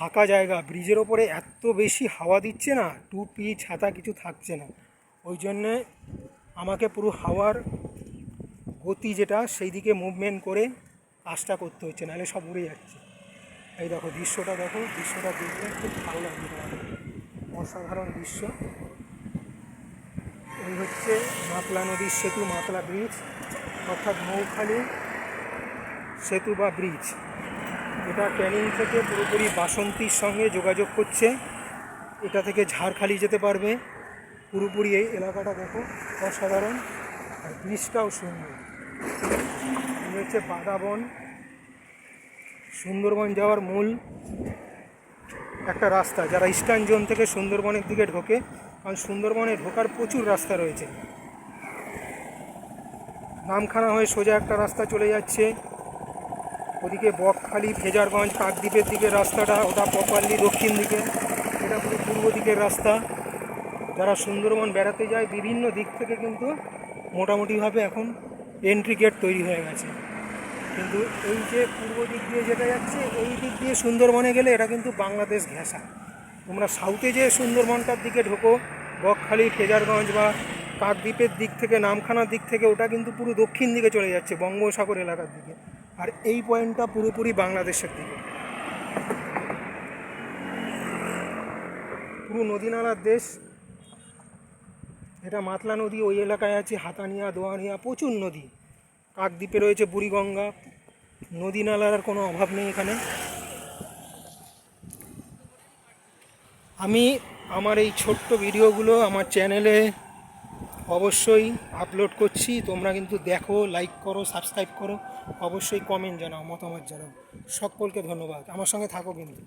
ফাঁকা জায়গা, ব্রিজের ওপরে এত বেশি হাওয়া দিচ্ছে না, টুপি ছাতা কিছু থাকছে না। ওই জন্যে আমাকে পুরো হাওয়ার গতি যেটা সেই দিকে মুভমেন্ট করে কাজটা করতে হচ্ছে, নাহলে সব উড়ে যাচ্ছে। এই দেখো দৃশ্যটা, দেখো দৃশ্যটা দেখলে খুব ভালো লাগবে, অসাধারণ দৃশ্য। এই হচ্ছে মাতলা নদীর সেতু, মাতলা ব্রিজ, অর্থাৎ মৌখালি সেতু বা ব্রিজ। এটা ক্যানিং থেকে পুরোপুরি বাসন্তীর সঙ্গে যোগাযোগ করছে। এটা থেকে ঝাড়খালি যেতে পারবে। পুরোপুরি এই এলাকাটা দেখো অসাধারণ, আর ব্রিজটাও সুন্দর। এই হচ্ছে বাদাবন, সুন্দরবন যাওয়ার মূল একটা রাস্তা। যারা ইস্টার্ন জোন থেকে সুন্দরবনের দিকে ঢোকে, কারণ সুন্দরবনে ঢোকার প্রচুর রাস্তা রয়েছে। নামখানা হয়ে সোজা একটা রাস্তা চলে যাচ্ছে, ওদিকে বকখালি, ফেজারগঞ্জ, কাকদ্বীপের দিকে রাস্তাটা, ওটা প্রপারলি দক্ষিণ দিকে। এটা পুরো পূর্ব দিকের রাস্তা। যারা সুন্দরবন বেড়াতে যায় বিভিন্ন দিক থেকে কিন্তু মোটামুটিভাবে এখন এন্ট্রি গেট তৈরি হয়ে গেছে। কিন্তু এই যে পূর্ব দিক দিয়ে যেটা যাচ্ছে, এই দিক দিয়ে সুন্দরবনে গেলে এটা কিন্তু বাংলাদেশ ঘেঁষা। তোমরা সাউথে যে সুন্দরবনটার দিকে ঢোকো, বকখালি, ফেজারগঞ্জ বা কাকদ্বীপের দিক থেকে, নামখানার দিক থেকে, ওটা কিন্তু পুরো দক্ষিণ দিকে চলে যাচ্ছে, বঙ্গোপসাগর এলাকার দিকে। আর এই পয়েন্টটা পুরোপুরি বাংলাদেশের দিকে, পুরো নদীনালার দেশ। এটা মাতলা নদী, ওই এলাকায় আছে হাতানিয়া, দোয়ানিয়া, প্রচুর নদী। কাকদ্বীপে রয়েছে বুড়িগঙ্গা। নদী নালার আর কোনো অভাব নেই এখানে। আমি আমার এই ছোট্ট ভিডিওগুলো আমার চ্যানেলে অবশ্যই আপলোড করছি। তোমরা কিন্তু দেখো, লাইক করো, সাবস্ক্রাইব করো, অবশ্যই কমেন্ট জানাও, মতামত জানাও। সকলকে ধন্যবাদ, আমার সঙ্গে থাকো কিন্তু।